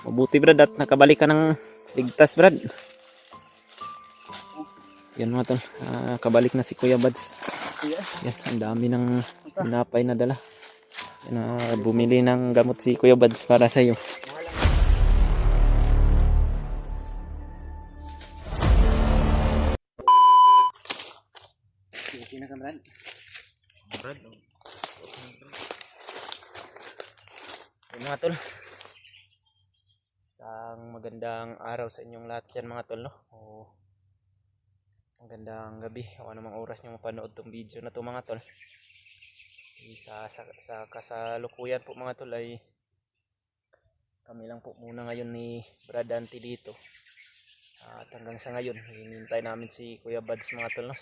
Mabuti Brad at nakabalik ka ng ligtas Brad. Yan mga tol, kabalik na si Kuya Bads. Yan, ang dami ng tinapay na dala. Yan, bumili ng gamot si Kuya Bads para sa iyo. Okay na ka, Brad. Brad. Yan mga tol. Isang magandang araw sa inyong lahat dyan mga tol, no? Magandang gabi o anumang oras nyo mapanood tong video na to mga tol. Sa kasalukuyan po mga tol ay kami lang po muna ngayon ni Brad Dante dito. At hanggang sa ngayon hinihintay namin si Kuya Bads mga tol, no?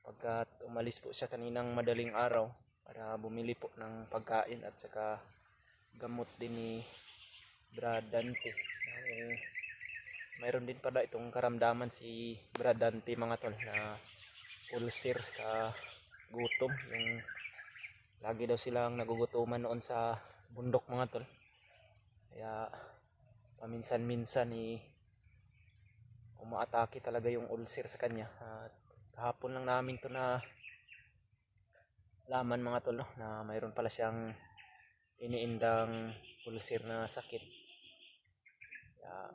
Pagkat umalis po siya kaninang madaling araw para bumili po ng pagkain at saka gamot din ni Brad Dante. Mayroon din pala itong karamdaman si Brad Dante mga tol na ulcer sa gutom. Yung lagi daw silang nagugutuman noon sa bundok mga tol. Kaya paminsan-minsan umaatake talaga yung ulcer sa kanya. At kahapon lang namin to na laman mga tol, no? Na mayroon pala siyang iniindang ulcer na sakit. Kaya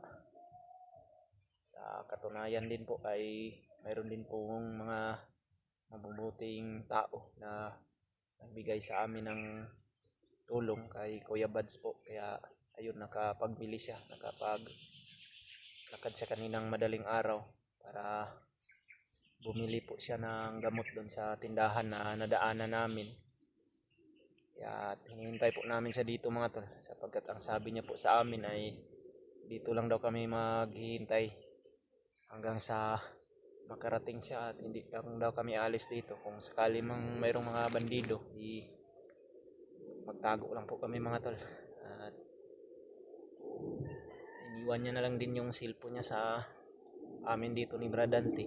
sa katunayan din po ay mayroon din pong mga mabubuting tao na nagbigay sa amin ng tulong kay Kuya Bads po. Kaya ayun, nakapagbili siya, nakapaglakad siya kaninang madaling araw para bumili po siya ng gamot doon sa tindahan na nadaanan namin. Kaya hinihintay po namin siya dito mga tol, sapagkat ang sabi niya po sa amin ay dito lang daw kami maghihintay hanggang sa makarating siya at hindi lang daw kami alis dito. Kung sakali mang mayroong mga bandido, magtago lang po kami mga tol. At iniwan niya na lang din yung cellphone niya sa amin dito ni Brad Dante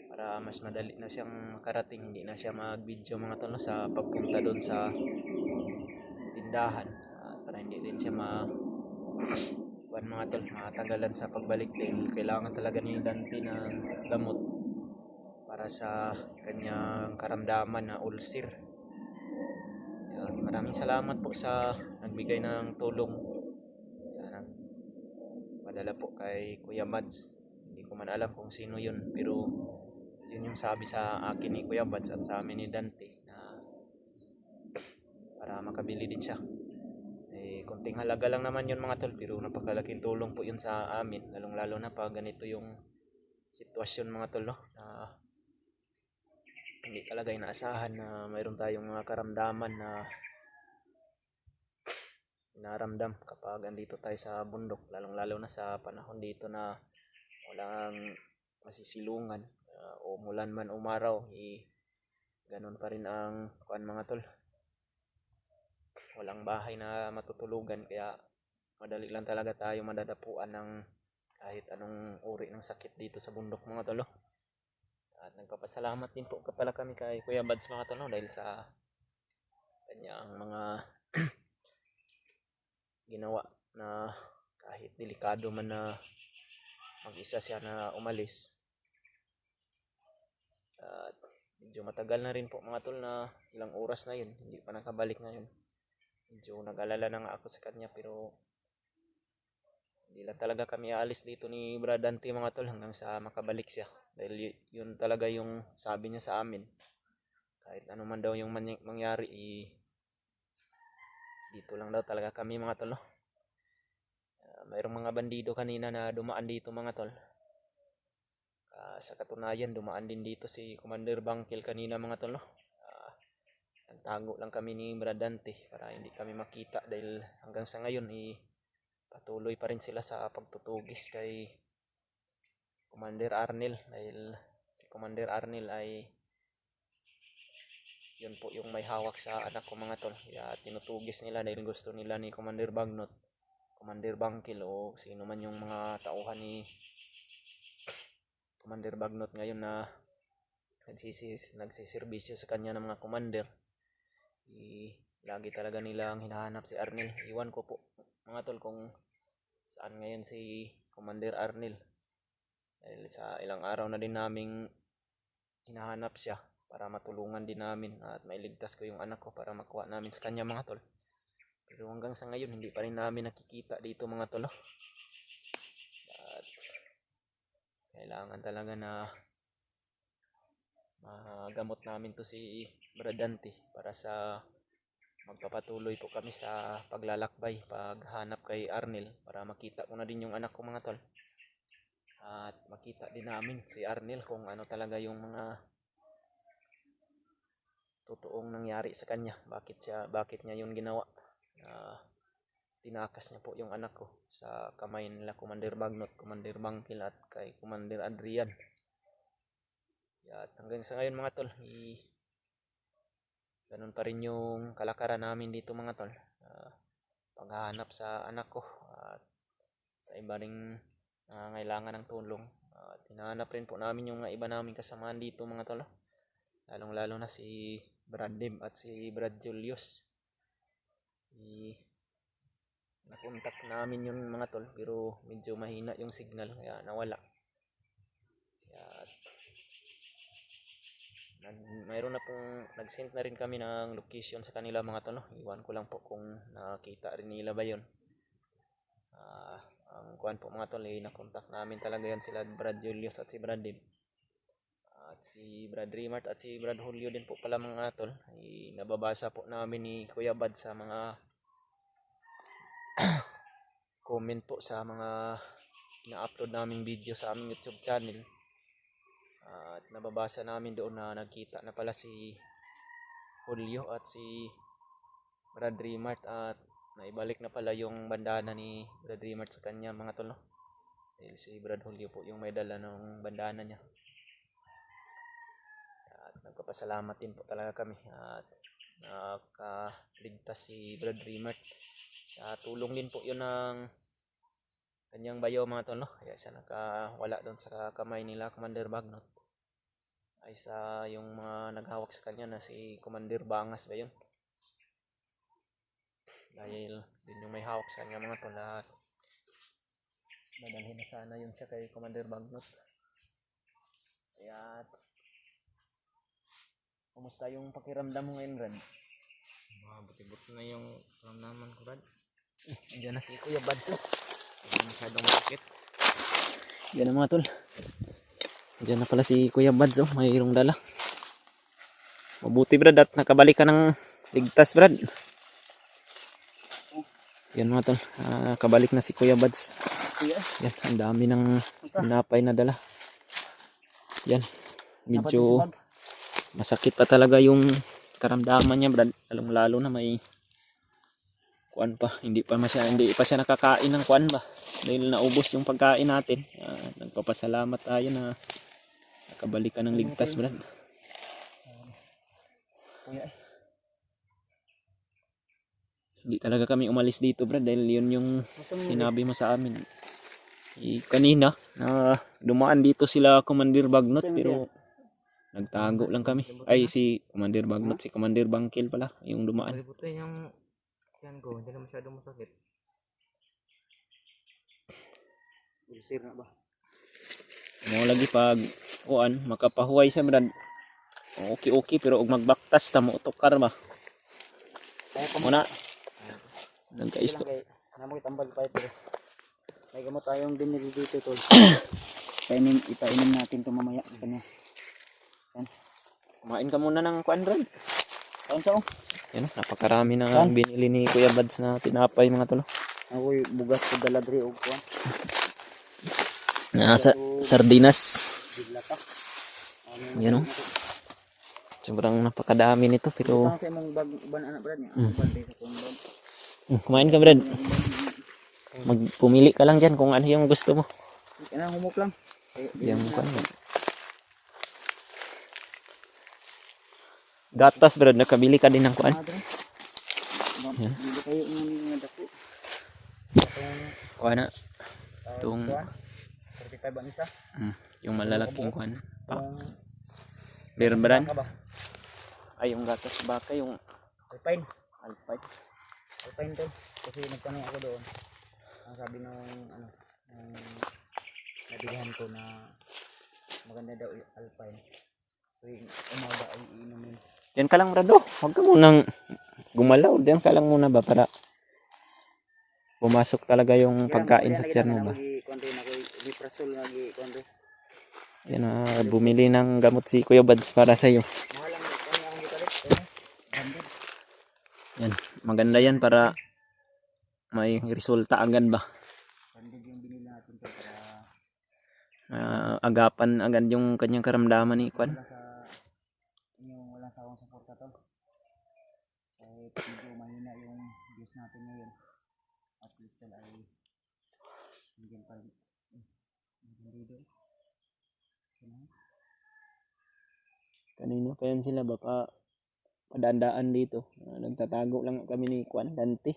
para mas madali na siyang makarating, hindi na siya mag video mga tol sa pagpunta doon sa tindahan, para hindi din siya mga tol matagalan sa pagbalik dahil kailangan talaga ni Dante ng gamot para sa kanyang karamdaman na ulcer. Maraming salamat po sa nagbigay ng tulong, sa nagpadala po kay Kuya Bads. Hindi ko man alam kung sino yun, pero yun yung sabi sa akin ni Kuya Bads at sa amin ni Dante na para makabili din siya. Konting halaga lang naman yun mga tol, pero napakalaking tulong po yun sa amin, lalong lalo na pag ganito yung sitwasyon mga tol, no? Na hindi talaga inaasahan na mayroon tayong mga karamdaman na inaramdam kapag andito tayo sa bundok, lalong lalo na sa panahon dito na walang masisilungan, umulan man umaraw, ganun pa rin ang mga tol, walang bahay na matutulugan. Kaya madali lang talaga tayo madadapuan ng kahit anong uri ng sakit dito sa bundok mga tol. At nagpapasalamat din po pala kami kay Kuya Bads mga tol, dahil sa kanyang mga ginawa na kahit delikado man na mag-isa siya na umalis. At medyo matagal na rin po mga tol na ilang oras na yun, hindi pa nakabalik ngayon. Medyo nag-alala na nga ako sa kanya, pero hindi lang talaga kami aalis dito ni Brad Dante mga tol hanggang sa makabalik siya, dahil yun talaga yung sabi niya sa amin. Kahit ano man daw yung mangyari, dito lang daw talaga kami mga tol, no? Mayroong mga bandido kanina na dumaan dito mga tol. Sa katunayan dumaan din dito si Commander Bangkil kanina mga tol, no? Nagtago lang kami ni Brad Dante para hindi kami makita, dahil hanggang sa ngayon patuloy pa rin sila sa pagtutugis kay Commander Arnel, dahil si Commander Arnel ay yun po yung may hawak sa anak ko mga tol. Kaya tinutugis nila dahil gusto nila ni Commander Bagnot, Commander Bangkil o sino man yung mga tauhan ni Commander Bagnot ngayon na nagsiservisyo sa kanya ng mga commander. Lagi talaga nilang hinahanap si Arnel. Iwan ko po mga tol kung saan ngayon si Commander Arnel. Dahil sa ilang araw na din naming hinahanap siya para matulungan din namin at mailigtas ko yung anak ko para makuha namin sa kanya mga tol. Pero hanggang sa ngayon hindi pa rin namin nakikita dito mga tol. At kailangan talaga na magamot namin to si Brad Dante para sa magpapatuloy po kami sa paglalakbay, paghanap kay Arnel para makita ko na din yung anak ko mga tol. At makita din namin si Arnel kung ano talaga yung mga totoong nangyari sa kanya. Bakit niya yun ginawa? Tinakas niya po yung anak ko sa kamay nila Commander Bagnot, Commander Bangkil at kay Commander Adrian. At hanggang sa ngayon mga tol, ganun pa rin yung kalakaran namin dito mga tol. Paghahanap sa anak ko at sa iba ring ngailangan ng tulong. Hinahanap rin po namin yung iba namin kasamaan dito mga tol. Lalong lalo na si Brad Dim at si Brad Julius. Nakontak namin yung mga tol pero medyo mahina yung signal kaya nawala. Mayroon na pong nag-send na rin kami ng location sa kanila mga tol. Iwan ko lang po kung nakita rin nila ba yun. Ang kuwan po mga tol, nakontak namin talaga yan sila Brad Julius at si Brad Dim. At si Brad Rimart at si Brad Julio din po pala mga tol. Nababasa po namin ni Kuya Bad sa mga comment po sa mga ina-upload naming video sa aming YouTube channel. At nababasa namin doon na nagkita na pala si Julio at si Brad Rimart at naibalik na pala yung bandana ni Brad Rimart sa kanya mga tol. Dahil si Brad Julio po yung may dala ng bandana niya. At nagpapasalamat din po talaga kami at nakaligtas si Brad Rimart. Sa tulong din po yun ng kanyang bayo mga tol. Kaya siya nakawala doon sa kamay nila Commander Bagnot. Ay sa yung mga naghawak sa kanya na si Commander Bangas ba yun? Dahil din yung may hawak sa kanya mga tol at dadalhin na sana yun siya kay Commander Bagnot. Kaya kumusta yung pakiramdam mo ngayon Brad? Buti-buti na yung ramdaman ko Brad. Andiyan na si Kuya Bads. Hindi masyadong masakit. Yan na mga tol. Andiyan na pala si Kuya Bads. Mayroong dala. Mabuti Brad at nakabalik ka ng ligtas Brad. Yan mga tol. Kabalik na si Kuya Bads. Yan. Ang dami ng tinapay na dala. Yan. Medyo masakit pa talaga yung karamdaman niya Brad. Lalo na may kuan pa, hindi pa siya nakakain ng kuan ba dahil naubos yung pagkain natin. Nagpapasalamat tayo na nakabalik ka ng ligtas Brad. Hindi talaga kami umalis dito Brad dahil yun yung sinabi mo sa amin. Kanina dumaan dito sila Commander Bagnot pero nagtago lang kami. Ay si Commander Bagnot, si Commander Bangkil pala yung dumaan. Buti yung yan ko, hindi na masyadong masakit. Ulcer na ba? Mo lagi pag kuan makapahuway siya Brad. Okay pero og magbaktas ta mo utokar ba. Muna. Nagkaisto. Namoy tambal pa ito. May gamot tayong binili dito tol. Ipainom natin ito mamaya kanya. Yan. Kumain ka muna ng kuan Brad. Kaon sa Yan, napakarami na binili ni Kuya Bads na tinapay mga tolo. Ako'y bugas ko dala diri og kuan. Nasa sardinas. Biglata. Yan o. Sobrang napakadami nito pero Sa imong bag anak Brad niya. kumain ka Brad. Magpumili ka lang dyan kung ano yung gusto mo. Kailangan humok lang. Yung kuan. Gatas Brad, nakabili ka din ng kuan. Yan. Hindi kayo mga dako. Kuan na. Itong 35 ang isa. yung malalaking kuan. Berbran. Ay yung gatas baka yung Alpine. Alpine to. Kasi nagtanong ako doon. ang sabi nung ano, nung nabigahan ko na maganda daw yung Alpine. Tuwing umaga ay iinumin. Diyan ka lang, Brado. Huwag ka munang gumalaw. Diyan ka lang muna ba para pumasok talaga yung pagkain sa tiyan mo ba? Omeprazole lagi kundi. Yan bumili ng gamot si Kuya Bads para sa iyo. Mahal ang kanya akong gitalit. Ganda. Yan, maganda yan para may resulta agad ba? Ganda yung binili natin para Agapan agad yung kanyang karamdaman ni Kwan. wala sa akong suporta to. Kahit medyo mahina yung views natin ngayon. At least ay hindi pa rin. Hindi. Kanino pa yan sila ba pa padandaan dito. Nagtatago lang kami ni Kwan Dante.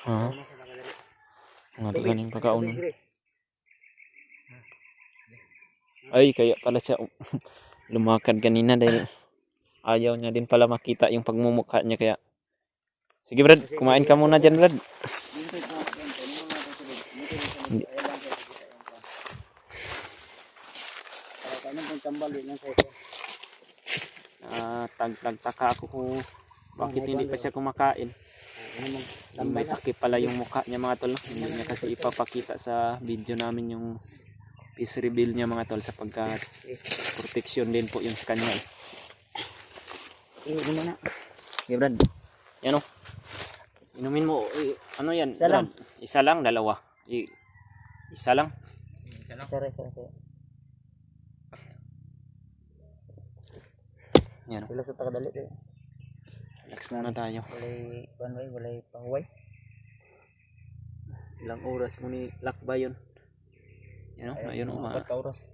Ha? Nga to kaning pagkaunon. Ay, kaya pala siya lumakad kanina dahil ayaw niya din pala makita yung pagmumukha niya kaya. Sige Brad, kumain ka muna dyan Brad. Hindi. Tagtaka ako kung bakit hindi pa siya kumakain. May takip pala yung mukha niya mga tol. Hindi niya kasi ipapakita sa video namin yung face reveal niya mga tol sapagkat protection din po yun sa kanya. Inom na. Okay Brad. Yan o. Inumin mo. Ano yan? Isa lang. Brad? Isa lang, dalawa. Isa lang. Isa. Yan o. Relax na takadali. Relax na tayo. Walay pahuway. Ilang oras mo ni lakba yun? Yan o. Ayun o. 4 oras.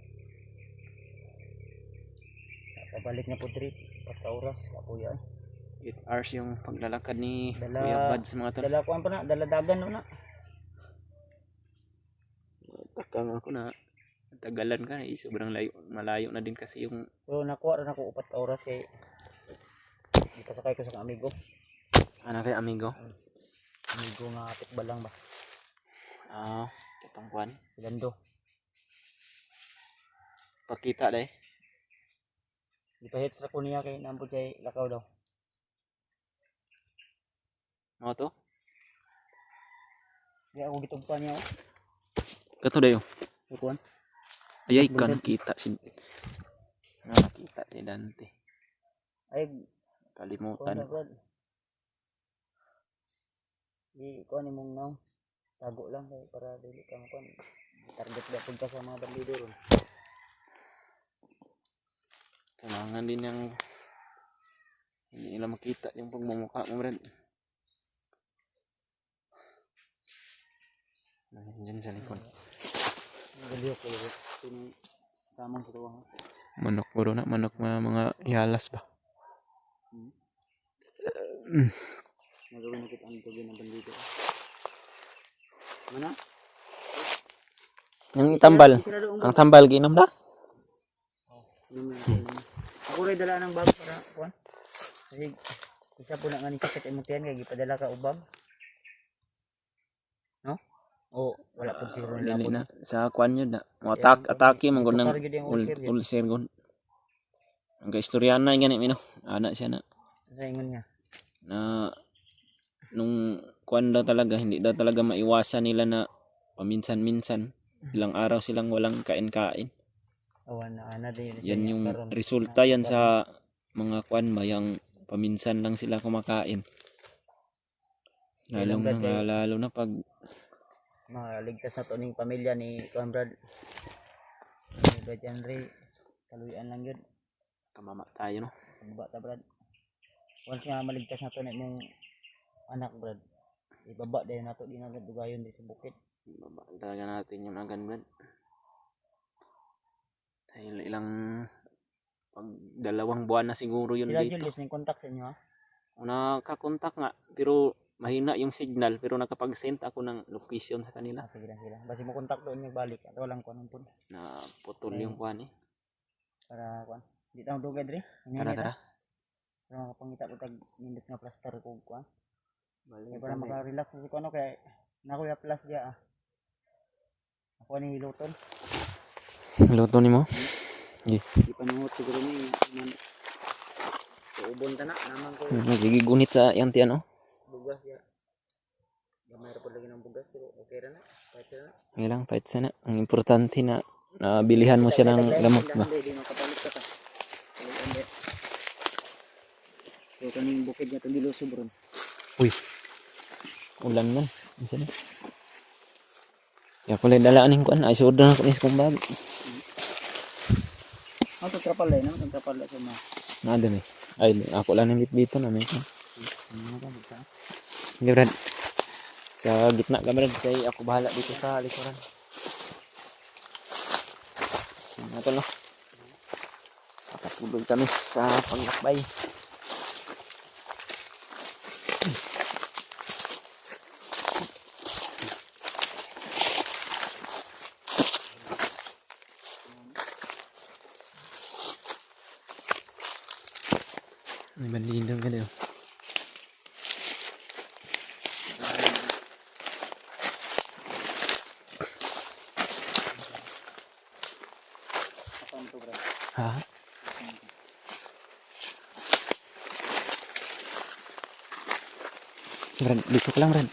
Pabalik na po trip. 4 oras. Kapuya. 8 hours yung paglalakad ni Dala- Kuya Bads mga tol. Dala ko pa na. Daladagan na. Takang ako na tagalan ka eh. Sobrang malayo na din kasi yung So nakuha rin ako 4 oras kay ipasakay ko sa amigo. anak kay amigo. Amigo nga tikbalang ba. Kitang Kwan. Silando. Pakita dai. Ipahits ra ko niya kay nampod siya lakaw daw. Mo to? Di ako gitugpan niya. Kato dayo. Ikuan. Ayay ka nakita si nakita si Dante. Ay Kalimutan. Brad. Di ko ni mong naw. Tago lang kay para dili ka mo target ba pud ka sa mga bandido ron. Kailangan din yung hindi nila makita yung pagmumukha mo Brad. Nandiyan sa likod. Galiw ko ulit. Sino tamang sa tuwa. Manok puro na. Manok mga yalas ba? Nagawin na kita ang tugin ng bandido. Mana? Yung tambal. Ang tambal ginom na? Ako rin dala ng bag para kuan. Kasi isa po na nga ni sakit emutian kay gipadala ka ubab. No? O wala po siguro Dili nilabot. na. Sa kwan yun na. Atake man gud ng ulcer gud. Ang kaistoryan na gani mino. Ana siya na. Sa ingon niya. Na nung kwan daw talaga hindi daw talaga maiwasan nila na paminsan-minsan ilang araw silang walang kain-kain. Awan na ana din Yan yung resulta yan sa mga kwan ba yung paminsan lang sila kumakain. Lalo na pag maligtas na to ning pamilya ni Conrad. Ni Brad Henry kaluyan lang yun. kamama tayo no. Bata Brad. Once nga maligtas na to na mong anak Brad. Ibaba dahil na to di na dugayon di sa bukid. Ibaba talaga natin yung agan Brad. Dahil ilang pag 2 buwan na siguro yun Sila dito. Julius ning contact sa inyo ha? Nakakontak nga pero mahina yung signal pero nakapag-send ako ng location sa kanila. Sige lang sila. Basi mo contact doon yung balik. Ato lang ko nung pun. Na putol yung kwan eh. Para kuan. Di tayo dugay dre. Tara. Para nakapangita ko tag nindot nga plaster ko kuan. Bali, Kaya para maka-relax na si kuno kay nakuya plus dia ah. Ako ni hiluton. Luto ni mo? Di panuhot siguro ni man. Ubon ta na naman ko Sige, gunit sa yang tiyan, oh. bugas ya. Gamay ra pud lagi ng bugas pero okay ra na. Kahit sila na. Ngayon lang, fight sana. Ang importante na nabilihan mo siya ng gamot ba? Di makapalit ka ta. Ande. So kaning bukid niya to gilusob ron. Uy, ulan man. Isa na. Ya ko lang dalaan yung kuan. Ay, suod na ako ni kong bag. Ang trapalay na, ang trapalay sa mga. Nada ni. Ay, ako lang yung dito na may. Ano ba bigta? Hindi, Brad. Sa gitna ka, Brad. Kaya ako bahala dito sa likuran. Ito no. Nakatulog kami sa panglakbay. May bandindong ka daw. Apa to bro? Ha? Brad, dito ka lang, Brad.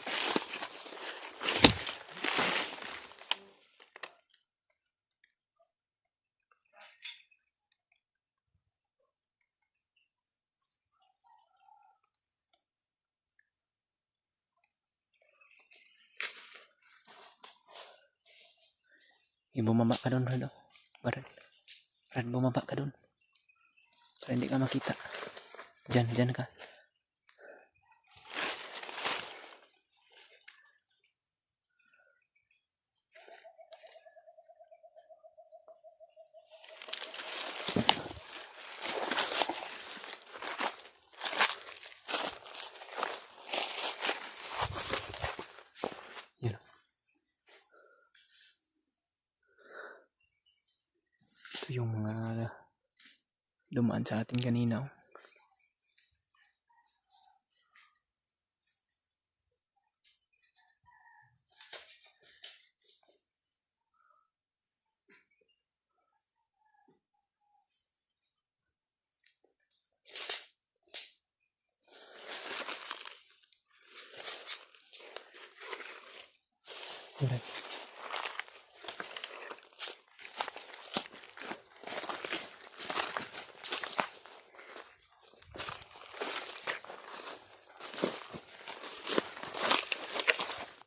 Bumaba ka doon, Brad. Oh. Brad, bumaba ka doon. Para hindi ka makita. Diyan ka. Yun. Ito yung mga dumaan sa atin kanina. Oh. Brad.